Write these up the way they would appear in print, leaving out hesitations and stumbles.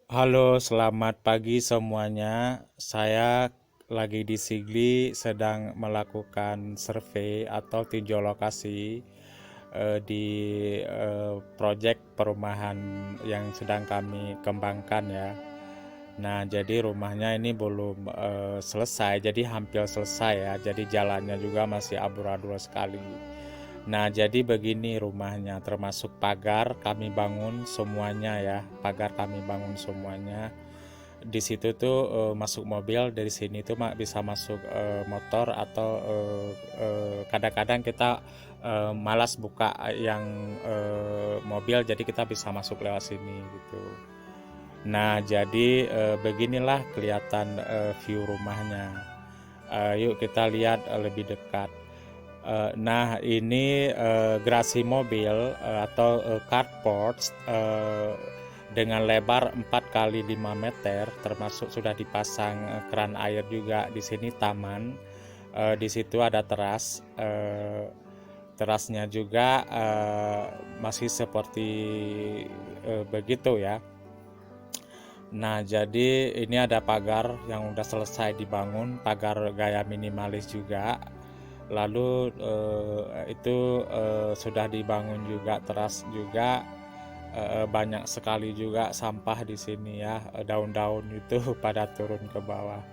Halo, selamat pagi semuanya. Saya lagi di Sigli sedang melakukan survei atau tinjau lokasi di proyek perumahan yang sedang kami kembangkan ya. Nah, jadi rumahnya ini belum selesai, jadi hampir selesai ya. Jadi jalannya juga masih amburadul sekali. Nah, jadi begini rumahnya, termasuk pagar kami bangun semuanya ya. Pagar kami bangun semuanya. Di situ tuh masuk mobil, dari sini tuh bisa masuk motor atau kadang-kadang kita malas buka yang mobil, jadi kita bisa masuk lewat sini gitu. Nah, jadi beginilah kelihatan view rumahnya. Yuk kita lihat lebih dekat. Nah, ini garasi mobil atau carport dengan lebar 4 kali 5 meter, termasuk sudah dipasang keran air juga. Di sini taman, di situ ada teras. Terasnya juga masih seperti begitu ya. Nah, jadi ini ada pagar yang udah selesai dibangun, pagar gaya minimalis juga. Lalu itu sudah dibangun juga teras juga. Banyak sekali juga sampah di sini ya, daun-daun itu pada turun ke bawah.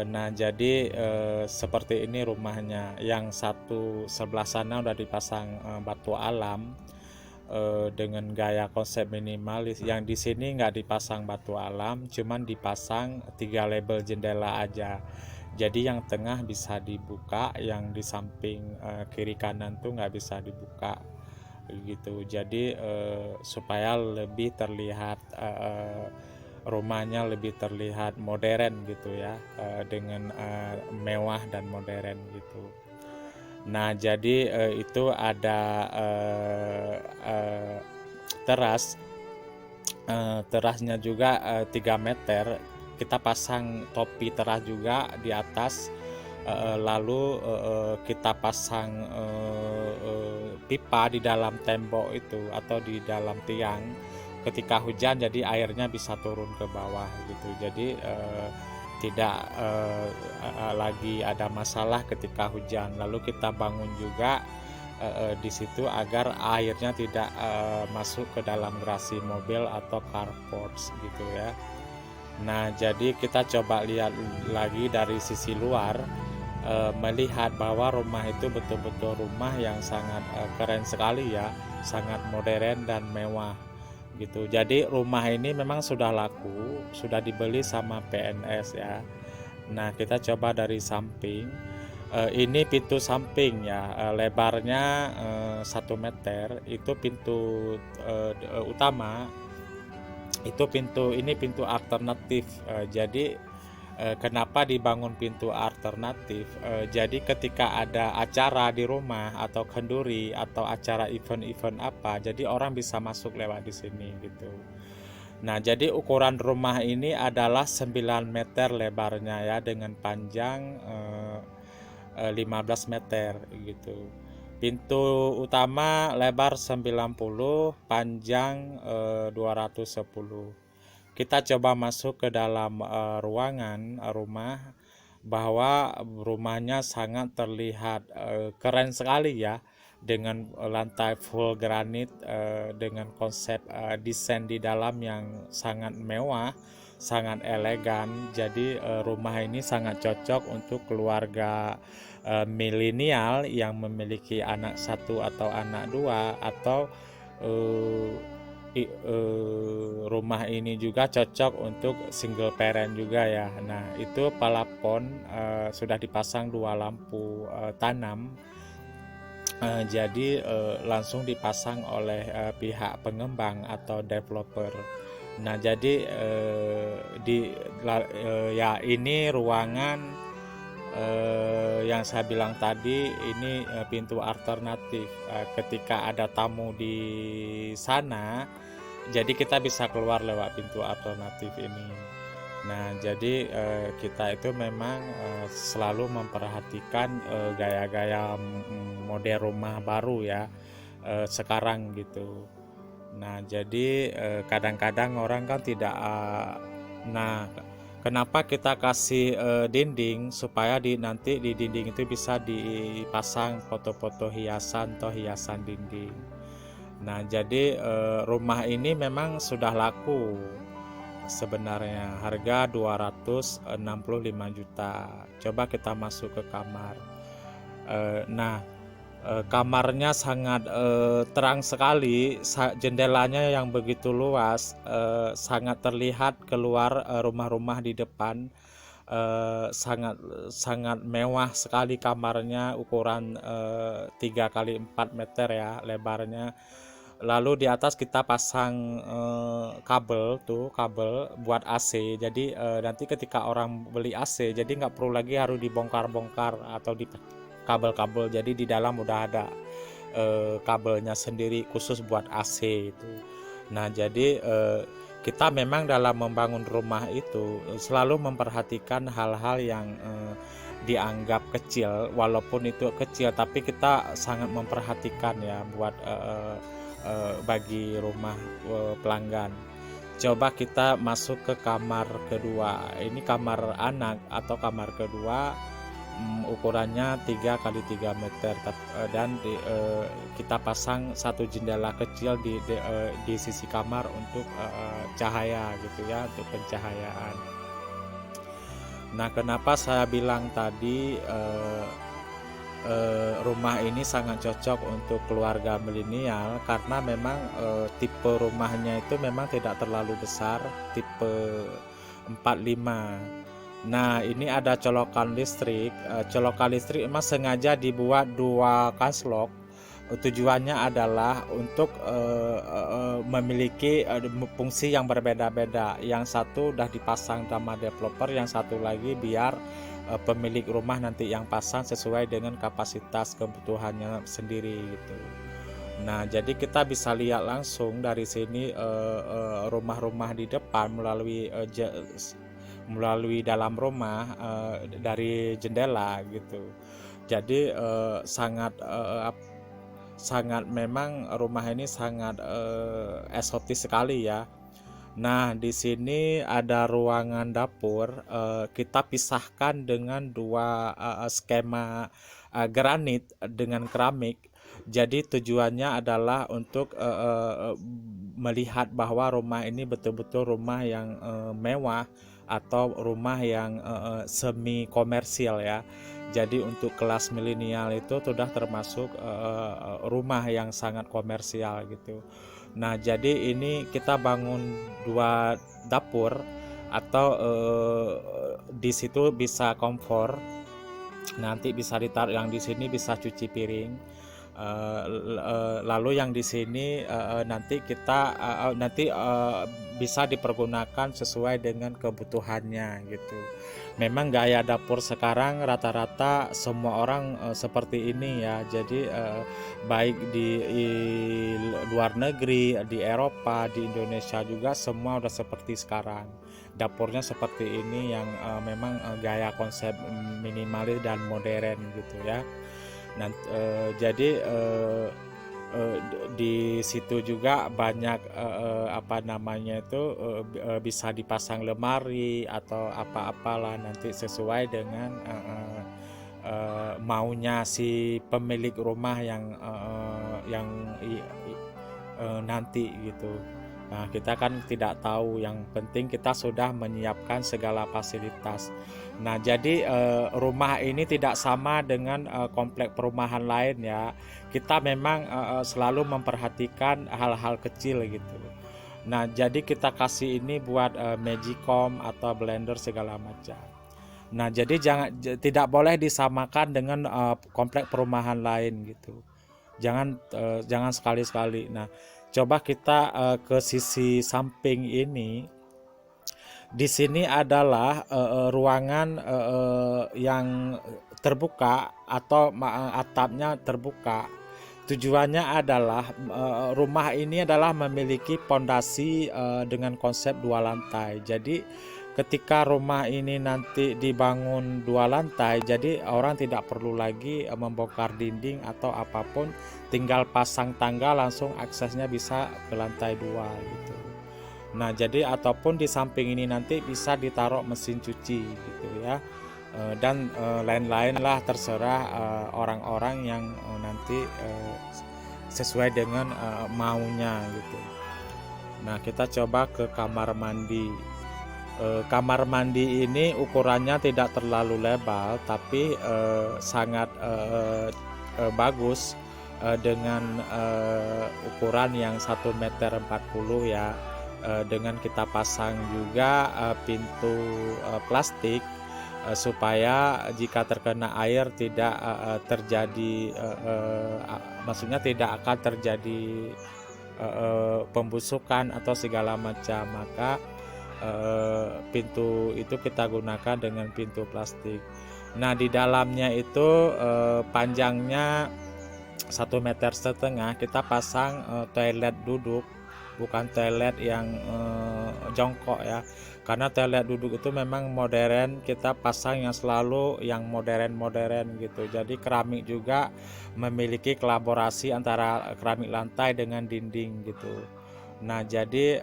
Nah, jadi seperti ini rumahnya. Yang satu sebelah sana udah dipasang batu alam dengan gaya konsep minimalis. Yang di sini nggak dipasang batu alam, cuman dipasang 3 label jendela aja. Jadi yang tengah bisa dibuka, yang di samping kiri kanan tuh nggak bisa dibuka gitu. Jadi supaya lebih terlihat rumahnya lebih terlihat modern gitu ya, dengan mewah dan modern gitu. Nah, jadi itu ada teras. Terasnya juga 3 meter. Kita pasang topi teras juga di atas. Lalu kita pasang pipa di dalam tembok itu atau di dalam tiang. Ketika hujan, jadi airnya bisa turun ke bawah gitu. Jadi tidak lagi ada masalah ketika hujan. Lalu kita bangun juga di situ agar airnya tidak masuk ke dalam garasi mobil atau carport gitu ya. Nah, jadi kita coba lihat lagi dari sisi luar, melihat bahwa rumah itu betul-betul rumah yang sangat keren sekali ya, sangat modern dan mewah gitu. Jadi rumah ini memang sudah laku, sudah dibeli sama PNS ya. Nah, kita coba dari samping. Ini pintu samping ya, lebarnya 1 meter. Itu pintu utama. Itu pintu alternatif. Jadi kenapa dibangun pintu alternatif? Jadi ketika ada acara di rumah atau kenduri atau acara event-event apa, jadi orang bisa masuk lewat di sini gitu. Nah, jadi ukuran rumah ini adalah 9 meter lebarnya ya, dengan panjang 15 meter gitu. Pintu utama lebar 90, panjang 210. Kita coba masuk ke dalam ruangan rumah, bahwa rumahnya sangat terlihat keren sekali ya, dengan lantai full granit, dengan konsep desain di dalam yang sangat mewah, sangat elegan. Jadi rumah ini sangat cocok untuk keluarga milenial yang memiliki anak satu atau anak dua, atau eh, rumah ini juga cocok untuk single parent juga ya. Nah, itu plafon sudah dipasang 2 lampu tanam. Jadi langsung dipasang oleh pihak pengembang atau developer. Nah, jadi ya ini ruangan yang saya bilang tadi, ini pintu alternatif. Ketika ada tamu di sana, jadi kita bisa keluar lewat pintu alternatif ini. Nah, jadi kita itu memang selalu memperhatikan gaya-gaya model rumah baru ya, sekarang gitu. Nah, jadi kadang-kadang orang kan tidak nah, kenapa kita kasih dinding supaya nanti di dinding itu bisa dipasang foto-foto hiasan atau hiasan dinding. Nah, jadi rumah ini memang sudah laku sebenarnya, harga 265 juta. Coba kita masuk ke kamar. Nah, kamarnya sangat terang sekali, jendelanya yang begitu luas, sangat terlihat keluar rumah-rumah di depan. Sangat sangat mewah sekali kamarnya, ukuran 3 kali 4 meter ya lebarnya. Lalu di atas kita pasang kabel buat AC. Jadi nanti ketika orang beli AC, jadi nggak perlu lagi harus dibongkar-bongkar atau di kabel-kabel. Jadi di dalam udah ada kabelnya sendiri khusus buat AC itu. Nah, jadi kita memang dalam membangun rumah itu selalu memperhatikan hal-hal yang dianggap kecil, walaupun itu kecil, tapi kita sangat memperhatikan ya buat bagi rumah pelanggan. Coba kita masuk ke kamar kedua. Ini kamar anak atau kamar kedua, ukurannya 3 kali 3 meter, dan kita pasang satu jendela kecil di sisi kamar untuk cahaya gitu ya, untuk pencahayaan. Nah, kenapa saya bilang tadi rumah ini sangat cocok untuk keluarga milenial, karena memang tipe rumahnya itu memang tidak terlalu besar, tipe 45. Nah, ini ada colokan listrik. Colokan listrik memang sengaja dibuat 2 kaslok. Tujuannya adalah untuk memiliki fungsi yang berbeda-beda. Yang satu udah dipasang sama developer, yang satu lagi biar pemilik rumah nanti yang pasang sesuai dengan kapasitas kebutuhannya sendiri gitu. Nah, jadi kita bisa lihat langsung dari sini rumah-rumah di depan melalui dalam rumah dari jendela gitu. Jadi sangat memang rumah ini sangat eksotis sekali ya. Nah, di sini ada ruangan dapur. Kita pisahkan dengan 2 skema granit dengan keramik. Jadi tujuannya adalah untuk melihat bahwa rumah ini betul-betul rumah yang mewah atau rumah yang semi komersil ya. Jadi untuk kelas milenial itu sudah termasuk rumah yang sangat komersial gitu. Nah, jadi ini kita bangun 2 dapur atau di situ bisa kompor. Nanti bisa ditaruh, yang di sini bisa cuci piring. Lalu yang di sini nanti kita bisa dipergunakan sesuai dengan kebutuhannya gitu. Memang gaya dapur sekarang rata-rata semua orang seperti ini ya. Jadi baik di luar negeri, di Eropa, di Indonesia juga semua udah seperti sekarang. Dapurnya seperti ini yang memang gaya konsep minimalis dan modern gitu ya. Jadi di situ juga banyak bisa dipasang lemari atau apa-apalah nanti sesuai dengan maunya si pemilik rumah yang nanti gitu. Nah, kita kan tidak tahu, yang penting kita sudah menyiapkan segala fasilitas. Nah, jadi rumah ini tidak sama dengan komplek perumahan lain ya. Kita memang selalu memperhatikan hal-hal kecil gitu. Nah, jadi kita kasih ini buat Magicom atau blender segala macam. Nah, jadi tidak boleh disamakan dengan komplek perumahan lain gitu. Jangan sekali-sekali. Nah, coba kita ke sisi samping ini. Di sini adalah ruangan yang terbuka atau atapnya terbuka. Tujuannya adalah rumah ini adalah memiliki pondasi dengan konsep 2 lantai. Jadi ketika rumah ini nanti dibangun 2 lantai, jadi orang tidak perlu lagi membongkar dinding atau apapun, tinggal pasang tangga langsung aksesnya bisa ke lantai 2 gitu. Nah, jadi ataupun di samping ini nanti bisa ditaruh mesin cuci gitu ya. Dan lain-lain lah, terserah orang-orang yang nanti sesuai dengan maunya gitu. Nah, kita coba ke kamar mandi. Kamar mandi ini ukurannya tidak terlalu lebar, tapi sangat bagus, dengan ukuran yang 1,40 meter ya. Dengan kita pasang juga pintu plastik, supaya jika terkena air tidak terjadi, maksudnya tidak akan terjadi pembusukan atau segala macam. Maka pintu itu kita gunakan dengan pintu plastik. Nah, di dalamnya itu panjangnya 1,5 meter, kita pasang toilet duduk, bukan toilet yang jongkok ya, karena toilet duduk itu memang modern, kita pasang yang selalu yang modern gitu. Jadi keramik juga memiliki kolaborasi antara keramik lantai dengan dinding gitu. Nah, jadi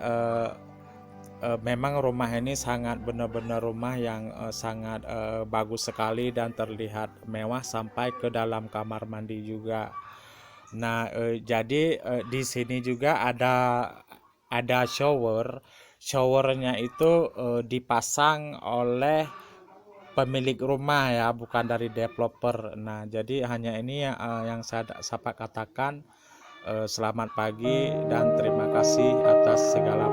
memang rumah ini sangat benar-benar rumah yang sangat bagus sekali dan terlihat mewah sampai ke dalam kamar mandi juga. Nah, jadi di sini juga ada showernya itu dipasang oleh pemilik rumah ya, bukan dari developer. Nah, jadi hanya ini yang saya katakan. Selamat pagi dan terima kasih atas segala